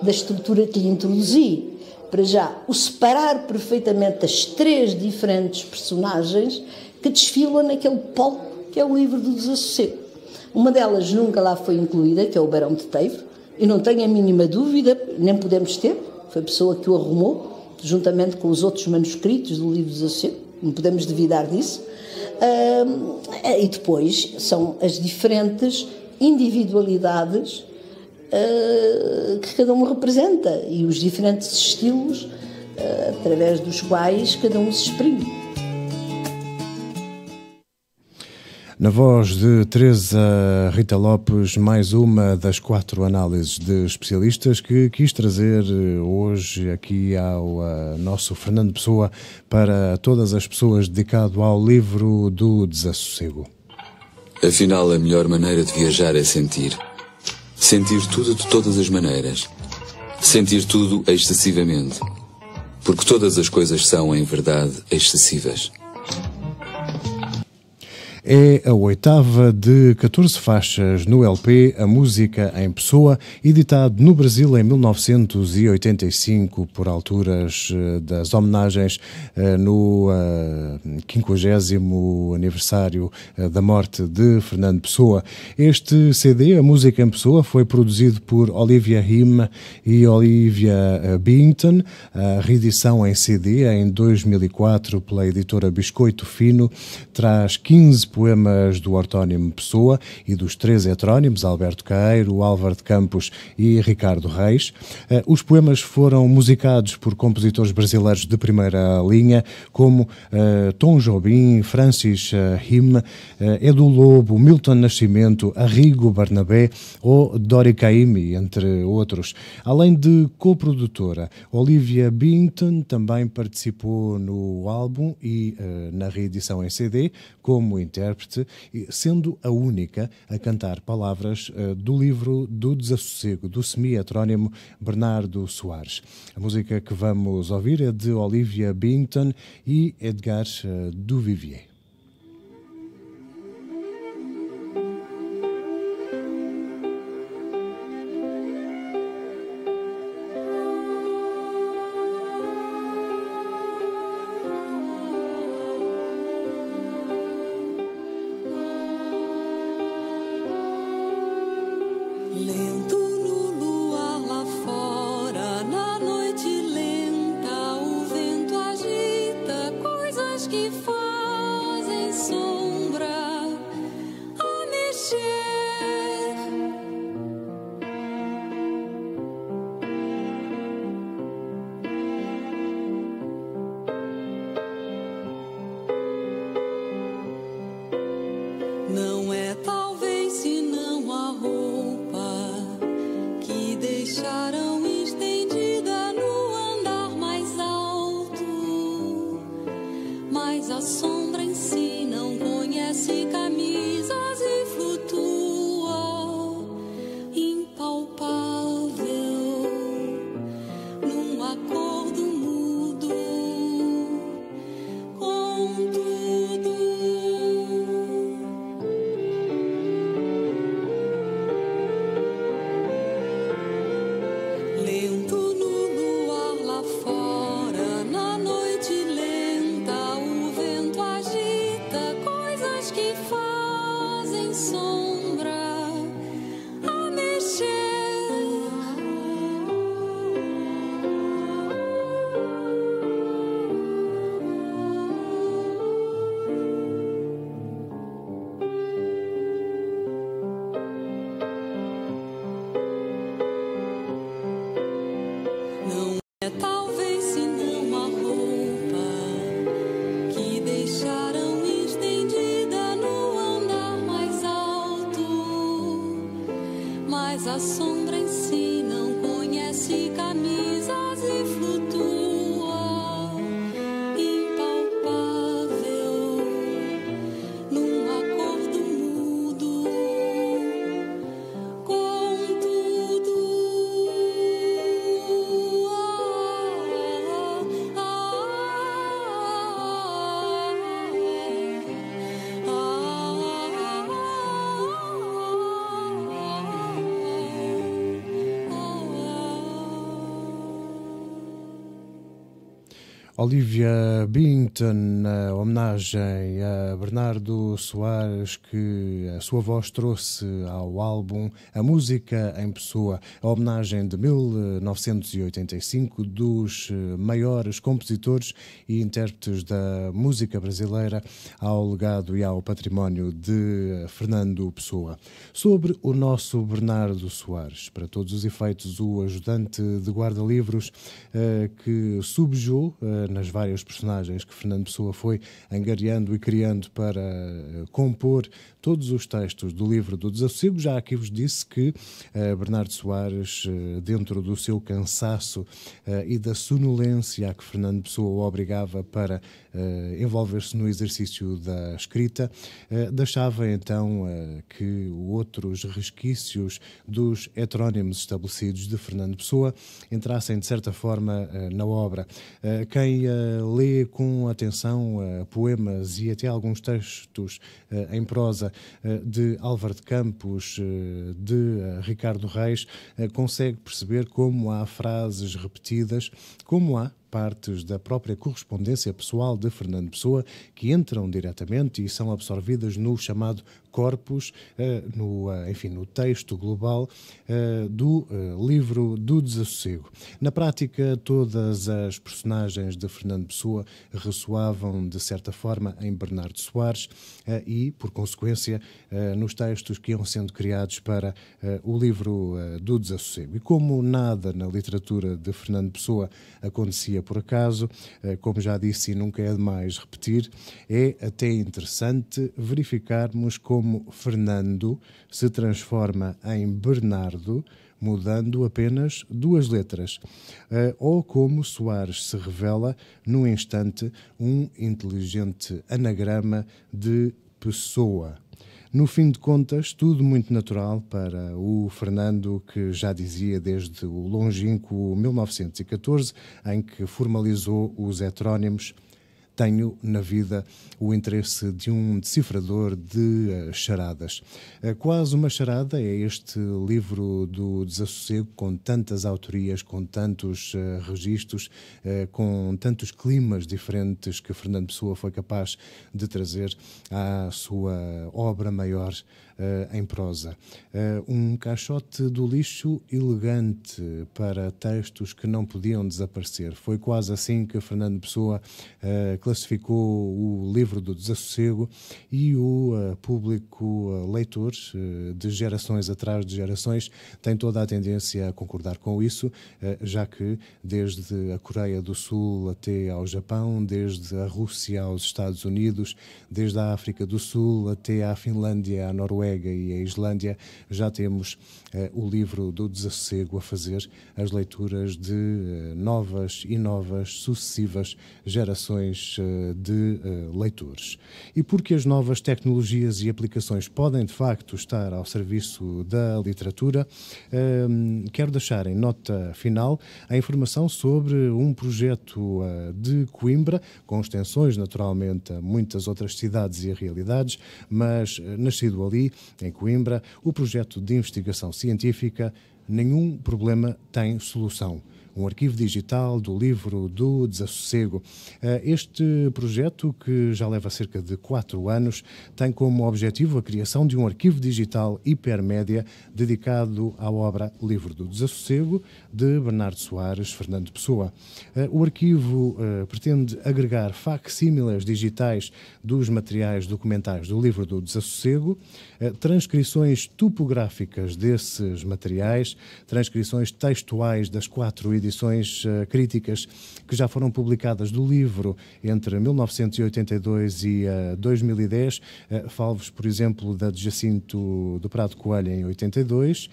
da estrutura que lhe introduzi. Para já, o separar perfeitamente as três diferentes personagens que desfilam naquele palco que é o livro do Desassossego. Uma delas nunca lá foi incluída, que é o Barão de Teivo, e não tenho a mínima dúvida, nem podemos ter, foi a pessoa que o arrumou, juntamente com os outros manuscritos do livro do Desassossego, não podemos duvidar disso. E depois são as diferentes individualidades que cada um representa e os diferentes estilos através dos quais cada um se exprime. Na voz de Teresa Rita Lopes, mais uma das 4 análises de especialistas que quis trazer hoje aqui ao nosso Fernando Pessoa para todas as pessoas, dedicado ao livro do Desassossego. Afinal, a melhor maneira de viajar é sentir. Sentir tudo de todas as maneiras. Sentir tudo excessivamente. Porque todas as coisas são, em verdade, excessivas. É a 8ª de 14 faixas no LP A Música em Pessoa, editado no Brasil em 1985, por alturas das homenagens no 50º aniversário da morte de Fernando Pessoa. Este CD, A Música em Pessoa, foi produzido por Olivia Him e Olivia Bington. A reedição em CD, em 2004, pela editora Biscoito Fino, traz 15 poemas do ortónimo Pessoa e dos 3 heterónimos, Alberto Caeiro, Álvaro de Campos e Ricardo Reis. Os poemas foram musicados por compositores brasileiros de primeira linha, como Tom Jobim, Francis Him, Edu Lobo, Milton Nascimento, Arrigo Barnabé ou Dori Caymmi, entre outros. Além de coprodutora, Olivia Bington também participou no álbum e na reedição em CD, como intérprete, sendo a única a cantar palavras do livro do Desassossego, do semi-heterónimo Bernardo Soares. A música que vamos ouvir é de Olivia Bington e Edgar Duvivier. Não é talvez senão a roupa que deixaram estendida no andar mais alto. mas a sombra em si não conhece camisas e flutua, impalpável, num acordo mudo com tudo. Lento no luar lá fora, na noite lenta, o vento agita coisas que fazem sombra a mexer. Não é talvez senão a roupa que deixaram estendida no andar mais alto, mas a sombra em si não conhece camisas e flutua, impalpável, num acordo mudo com tudo. Olivia Byington, na homenagem a Bernardo Soares, que a sua voz trouxe ao álbum A Música em Pessoa, a homenagem de 1985 dos maiores compositores e intérpretes da música brasileira ao legado e ao património de Fernando Pessoa. Sobre o nosso Bernardo Soares, para todos os efeitos, o ajudante de guarda-livros que subjugou nas várias personagens que Fernando Pessoa foi angariando e criando para compor todos os textos do livro do Desassossego. Já aqui vos disse que Bernardo Soares, dentro do seu cansaço e da sonolência a que Fernando Pessoa o obrigava para envolver-se no exercício da escrita, deixava então que outros resquícios dos heterónimos estabelecidos de Fernando Pessoa entrassem de certa forma na obra. Quem lê com atenção poemas e até alguns textos em prosa de Álvaro de Campos, de Ricardo Reis, consegue perceber como há frases repetidas, como há partes da própria correspondência pessoal de Fernando Pessoa que entram diretamente e são absorvidas no chamado corpus, no texto global do livro do Desassossego. Na prática, todas as personagens de Fernando Pessoa ressoavam, de certa forma, em Bernardo Soares e, por consequência, nos textos que iam sendo criados para o livro do Desassossego. E como nada na literatura de Fernando Pessoa acontecia por acaso, como já disse e nunca é demais repetir, é até interessante verificarmos como Fernando se transforma em Bernardo, mudando apenas duas letras, ou como Soares se revela, num instante, um inteligente anagrama de pessoa. No fim de contas, tudo muito natural para o Fernando, que já dizia desde o longínquo 1914, em que formalizou os heterónimos: tenho na vida o interesse de um decifrador de charadas. Quase uma charada é este livro do Desassossego, com tantas autorias, com tantos registros, com tantos climas diferentes que Fernando Pessoa foi capaz de trazer à sua obra maior em prosa. Um caixote do lixo elegante para textos que não podiam desaparecer. Foi quase assim que Fernando Pessoa classificou o livro do Desassossego, e o público leitor de gerações atrás de gerações tem toda a tendência a concordar com isso, já que desde a Coreia do Sul até ao Japão, desde a Rússia aos Estados Unidos, desde a África do Sul até à Finlândia, à Noruega e à Islândia, já temos o livro do Desassossego a fazer as leituras de novas e novas sucessivas gerações de leitores. E porque as novas tecnologias e aplicações podem, de facto, estar ao serviço da literatura, quero deixar em nota final a informação sobre um projeto de Coimbra, com extensões, naturalmente, a muitas outras cidades e realidades, mas nascido ali, em Coimbra, o projeto de investigação científica Nenhum Problema Tem Solução. Um arquivo digital do livro do Desassossego. Este projeto, que já leva cerca de 4 anos, tem como objetivo a criação de um arquivo digital hipermédia dedicado à obra Livro do Desassossego, de Bernardo Soares Fernando Pessoa. O arquivo pretende agregar facsímiles digitais dos materiais documentais do Livro do Desassossego, transcrições topográficas desses materiais, transcrições textuais das 4 edições críticas que já foram publicadas do livro entre 1982 e 2010. Falo-vos, por exemplo, da de Jacinto do Prado Coelho em 82,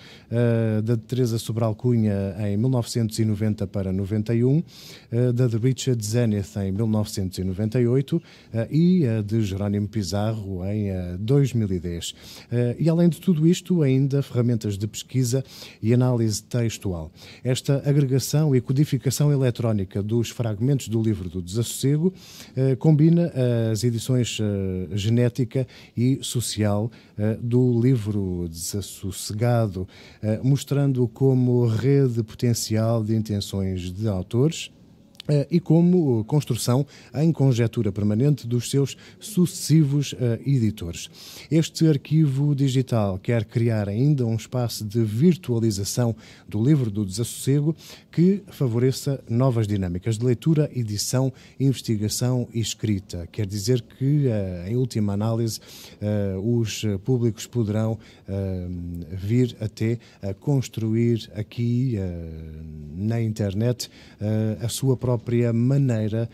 da de Teresa Sobral Cunha em 1990 para 91, da de Richard Zenith em 1998 e a de Jerónimo Pizarro em 2010. E além de tudo isto, ainda ferramentas de pesquisa e análise textual. Esta agregação e codificação eletrónica dos fragmentos do Livro do Desassossego combina as edições genética e social do livro desassossegado, mostrando como rede potencial de intenções de autores e como construção em conjetura permanente dos seus sucessivos editores. Este arquivo digital quer criar ainda um espaço de virtualização do Livro do Desassossego que favoreça novas dinâmicas de leitura, edição, investigação e escrita. Quer dizer que, em última análise, os públicos poderão vir até a construir aqui na internet a sua própria maneira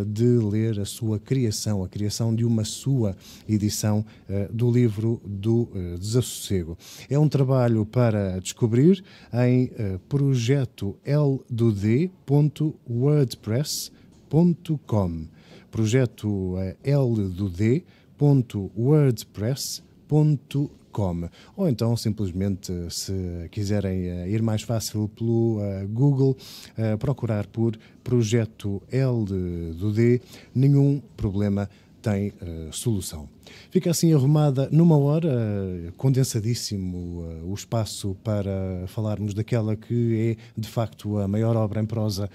de ler a sua criação, a criação de uma sua edição do Livro do Desassossego. É um trabalho para descobrir em projetold.wordpress.com. Projeto ld.wordpress.com. Ou então, simplesmente, se quiserem ir mais fácil pelo Google, procurar por Projeto L2D, Nenhum Problema Tem Solução. Fica assim arrumada numa hora, condensadíssimo o espaço para falarmos daquela que é, de facto, a maior obra em prosa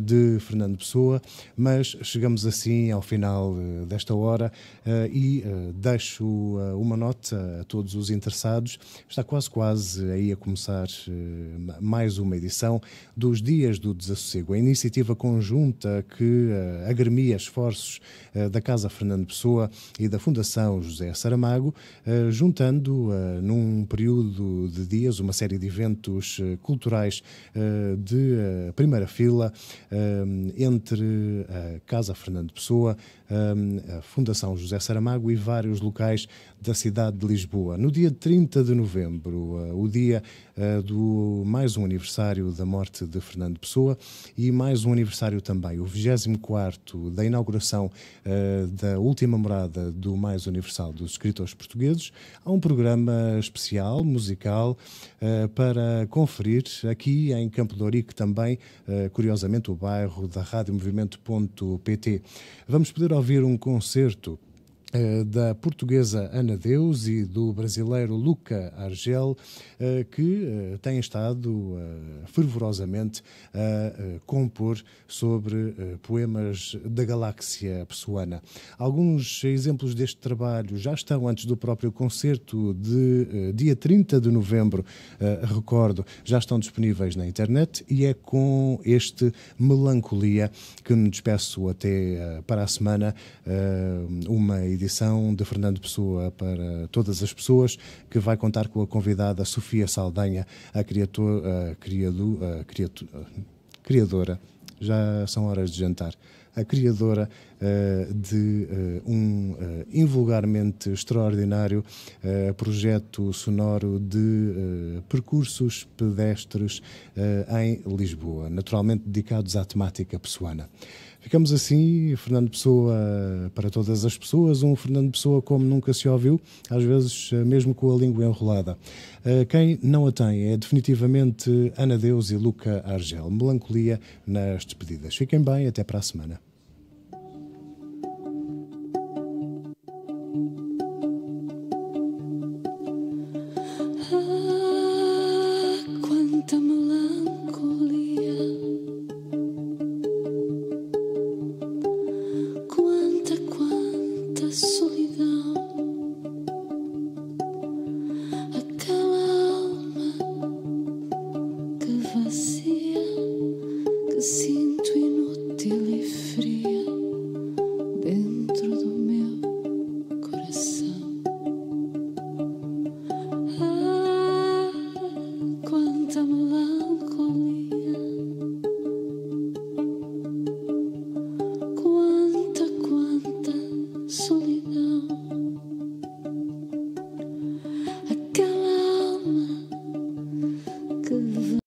de Fernando Pessoa, mas chegamos assim ao final desta hora e deixo uma nota a todos os interessados. Está quase aí a começar mais uma edição dos Dias do Desassossego, a iniciativa conjunta que agremia esforços da Casa Fernando Pessoa e da Fundação José Saramago, juntando num período de dias uma série de eventos culturais de primeira fila entre a Casa Fernando Pessoa, a Fundação José Saramago e vários locais da cidade de Lisboa. No dia 30 de novembro, o dia do mais um aniversário da morte de Fernando Pessoa e mais um aniversário também, o 24º da inauguração da última morada do Mais Universal dos Escritores Portugueses, há um programa especial, musical, para conferir aqui em Campo de Ourique também, curiosamente, o bairro da radiomovimento.pt. Vamos poder ouvir um concerto da portuguesa Ana Deus e do brasileiro Luca Argel, que têm estado fervorosamente a compor sobre poemas da galáxia pessoana. Alguns exemplos deste trabalho já estão antes do próprio concerto de dia 30 de novembro, recordo, já estão disponíveis na internet, e é com este Melancolia que me despeço até para a semana, uma edição de Fernando Pessoa para todas as pessoas, que vai contar com a convidada Sofia Saldanha, a criadora, já são horas de jantar, a criadora de um invulgarmente extraordinário projeto sonoro de percursos pedestres em Lisboa, naturalmente dedicados à temática pessoana. Ficamos assim, Fernando Pessoa para todas as pessoas, um Fernando Pessoa como nunca se ouviu, às vezes mesmo com a língua enrolada. Quem não a tem é definitivamente Ana Deus e Luca Argel. Melancolia nas despedidas. Fiquem bem, até para a semana. Quanta melancolia, quanta solidão, aquela alma que vazia, que sinto inútil e fria dentro do meu coração. Quanta melancolia, quanta solidão.